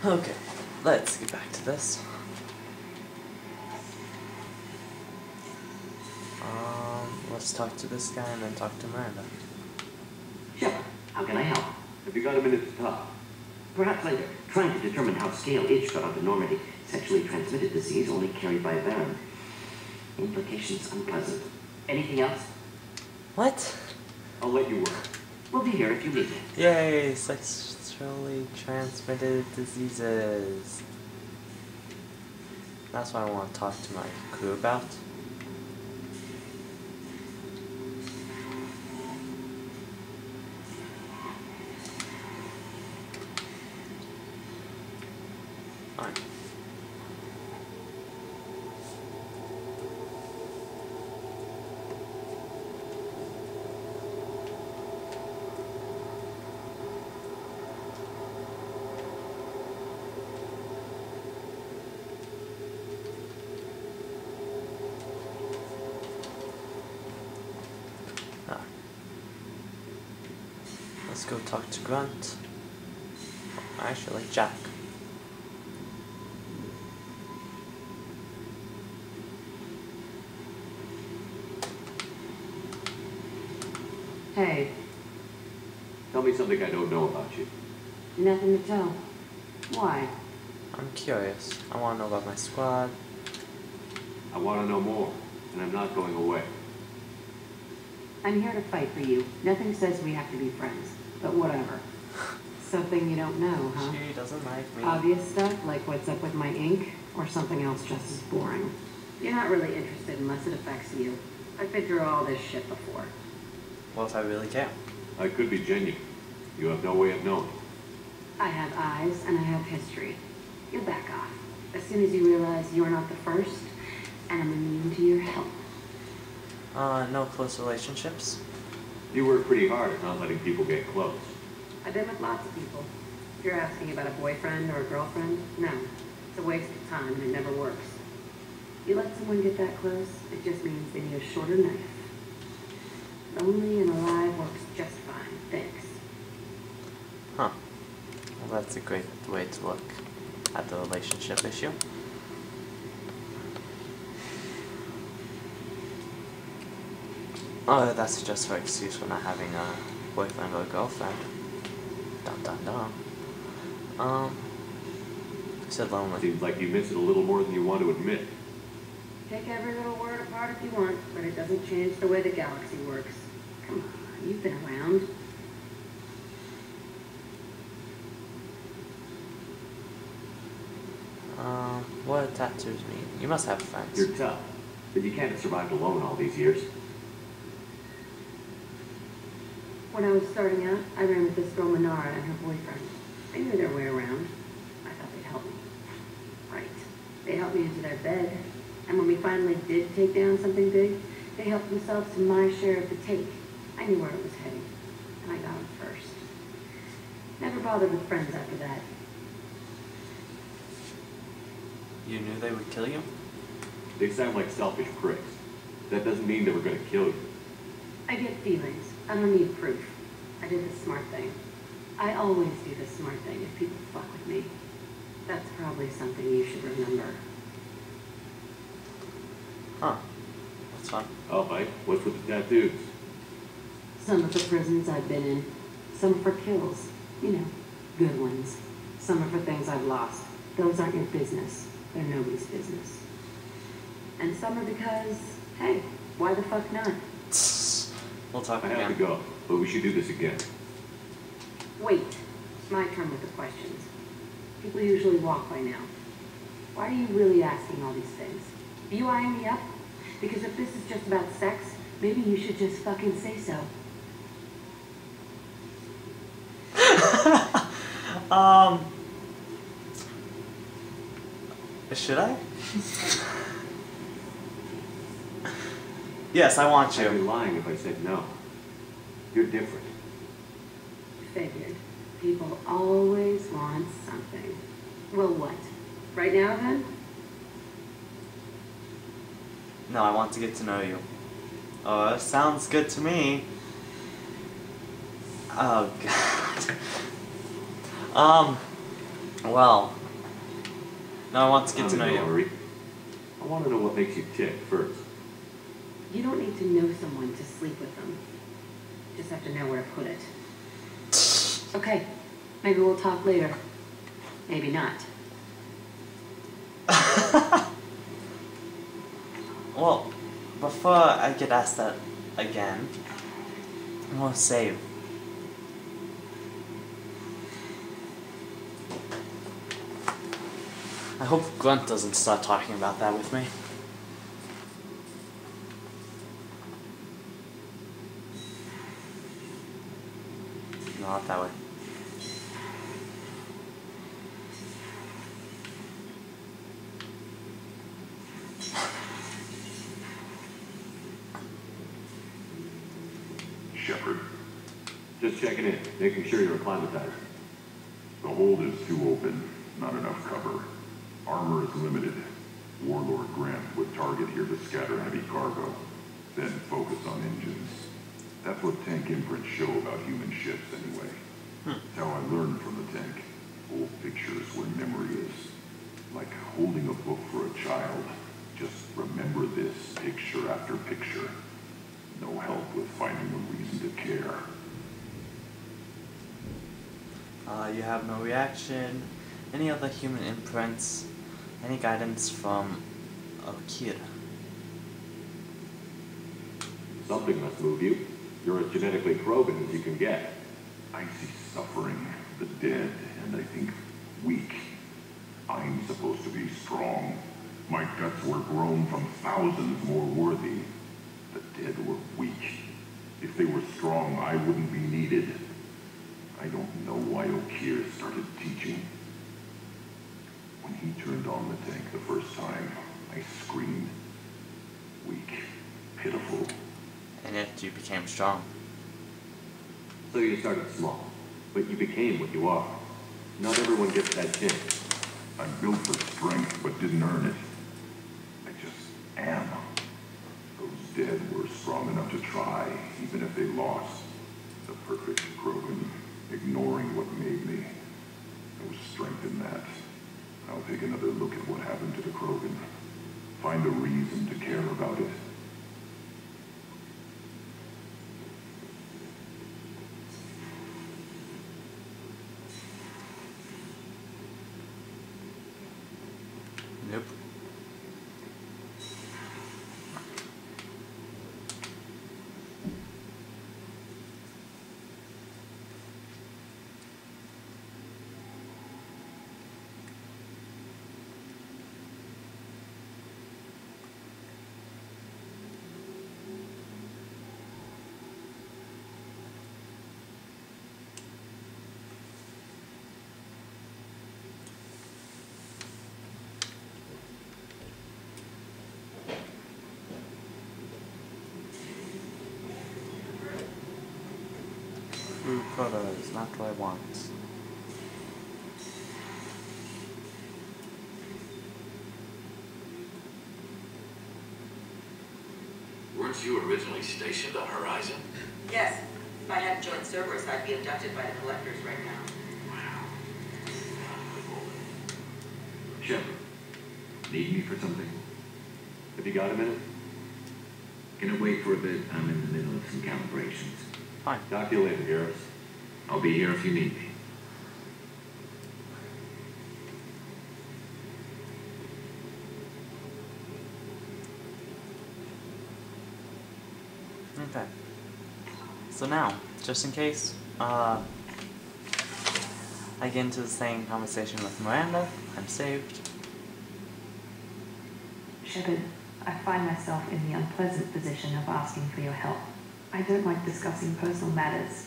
Okay, let's get back to this. Let's talk to this guy and then talk to Miranda. Sure. How can I help? Have you got a minute to talk? Perhaps later. Trying to determine how scale itch got onto Normandy. Sexually transmitted disease only carried by a venom. Implications unpleasant. Anything else? What? I'll let you work. We'll be here if you need me. Yay, sexually transmitted diseases. That's what I want to talk to my crew about. Alright. Let's go talk to Grunt. Actually, Jack. Hey, Tell me something I don't know about you. nothing to tell. Why? I'm curious. I want to know about my squad. I want to know more, and I'm not going away. I'm here to fight for you. Nothing says we have to be friends, but whatever. Something you don't know, huh? She doesn't like me. Obvious stuff, like what's up with my ink, or something else just as boring. You're not really interested unless it affects you. I've been through all this shit before. What if I really care? I could be genuine. You have no way of knowing. I have eyes, and I have history. You'll back off. As soon as you realize you're not the first, and I'm immune to your help. No close relationships? You work pretty hard at not letting people get close. I've been with lots of people. If you're asking about a boyfriend or a girlfriend, no. It's a waste of time and it never works. You let someone get that close, it just means they need a shorter knife. Lonely and alive works just fine, thanks. Huh. Well, that's a great way to look at the relationship issue. Oh, that's just for excuse for not having a boyfriend or a girlfriend. Dun dun dun. You said lonely. Seems like you miss it a little more than you want to admit. Take every little word apart if you want, but it doesn't change the way the galaxy works. Come on, you've been around. What do tattoos mean? You must have friends. You're tough, but you can't have survived alone all these years. When I was starting out, I ran with this girl Minara and her boyfriend. They knew their way around. I thought they'd help me. Right. They helped me into their bed. And when we finally did take down something big, they helped themselves to my share of the take. I knew where it was heading. And I got them first. Never bothered with friends after that. You knew they would kill you? They sound like selfish pricks. That doesn't mean they were going to kill you. I get feelings. I don't need proof. I did the smart thing. I always do the smart thing if people fuck with me. That's probably something you should remember. Huh. That's fun. Oh, Mike, what's with the tattoos? Some of the prisons I've been in. Some for kills. You know, good ones. Some are for things I've lost. Those aren't your business. They're nobody's business. And some are because, hey, why the fuck not? We'll talk I again. have to go, but we should do this again. Wait. It's my turn with the questions. People usually walk by now. Why are you really asking all these things? Are you eyeing me up? Because if this is just about sex, maybe you should just fucking say so. Should I? Yes, I want I'd be you. lying if I said no. You're different. Figured. People always want something. Well, what? Right now, then? No, I want to get to know you. Oh, that sounds good to me. Oh, God. Well, now I want to get to I'm know in no you. hurry. I want to know what makes you tick first. You don't need to know someone to sleep with them. Just have to know where to put it. Okay, maybe we'll talk later. Maybe not. Well, before I get asked that again, I'm gonna save. I hope Grunt doesn't start talking about that with me. No, not that way. Shepard, Just checking in, making sure you're acclimatized. the hold is too open, not enough cover. Armor is limited. Warlord Grant would target here to scatter heavy cargo, then focus on engines. That's what tank imprints show about human ships anyway. It's how I learned from the tank. Old pictures where memory is. Like holding a book for a child. Just remember this picture after picture. No help with finding a reason to care. You have no reaction. Any other human imprints? Any guidance from a kid? Something must move you. You're as genetically Krogan as you can get. I see suffering, the dead, and I think weak. I'm supposed to be strong. My guts were grown from thousands more worthy. The dead were weak. If they were strong, I wouldn't be needed. I don't know why O'Keir started teaching. When he turned on the tank the first time, I screamed. Weak, pitiful. And yet you became strong. So you started small, but you became what you are. Not everyone gets that chance. I'm built for strength, but didn't earn it. I just am. Those dead were strong enough to try, even if they lost. The perfect Krogan, ignoring what made me. No strength in that. I'll take another look at what happened to the Krogan. Find a reason to care about it. Nope. Food products, not what I want. Weren't you originally stationed on Horizon? Yes. If I hadn't joined Cerberus, I'd be abducted by the collectors right now. Shepard, need me for something? Have you got a minute? Can it wait for a bit? I'm in the middle of some calibrations. Fine. Talk to you later, Garrus. I'll be here if you need me. Okay. So now, just in case, I get into the same conversation with Miranda, I'm saved. Shepard, I find myself in the unpleasant position of asking for your help. I don't like discussing personal matters,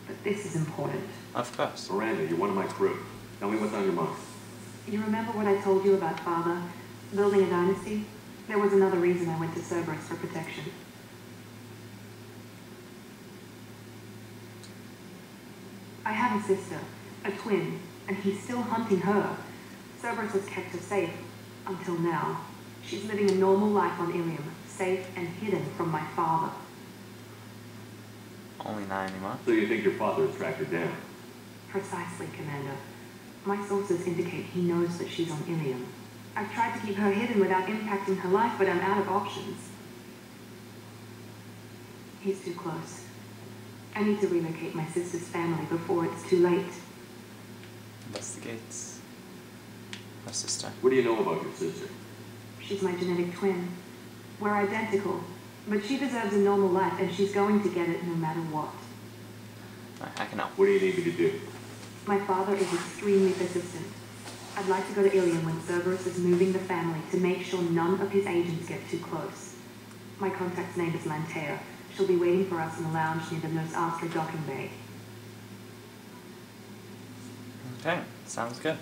but this is important. Of course. Miranda, you're one of my crew. Tell me what's on your mind. You remember what I told you about Father building a dynasty? There was another reason I went to Cerberus for protection. I have a sister, a twin, and he's still hunting her. Cerberus has kept her safe, until now. She's living a normal life on Ilium, safe and hidden from my father. Only 9 anymore. So you think your father has tracked her down? Precisely, Commander. My sources indicate he knows that she's on Ilium. I've tried to keep her hidden without impacting her life, but I'm out of options. He's too close. I need to relocate my sister's family before it's too late. Investigates her sister. What do you know about your sister? She's my genetic twin. We're identical, but she deserves a normal life, and she's going to get it no matter what. Right, I can help. What do you need me to do? My father is extremely persistent. I'd like to go to Ilium when Cerberus is moving the family to make sure none of his agents get too close. My contact's name is Lantea. She'll be waiting for us in the lounge near the Nurse Astra docking bay. Okay, sounds good.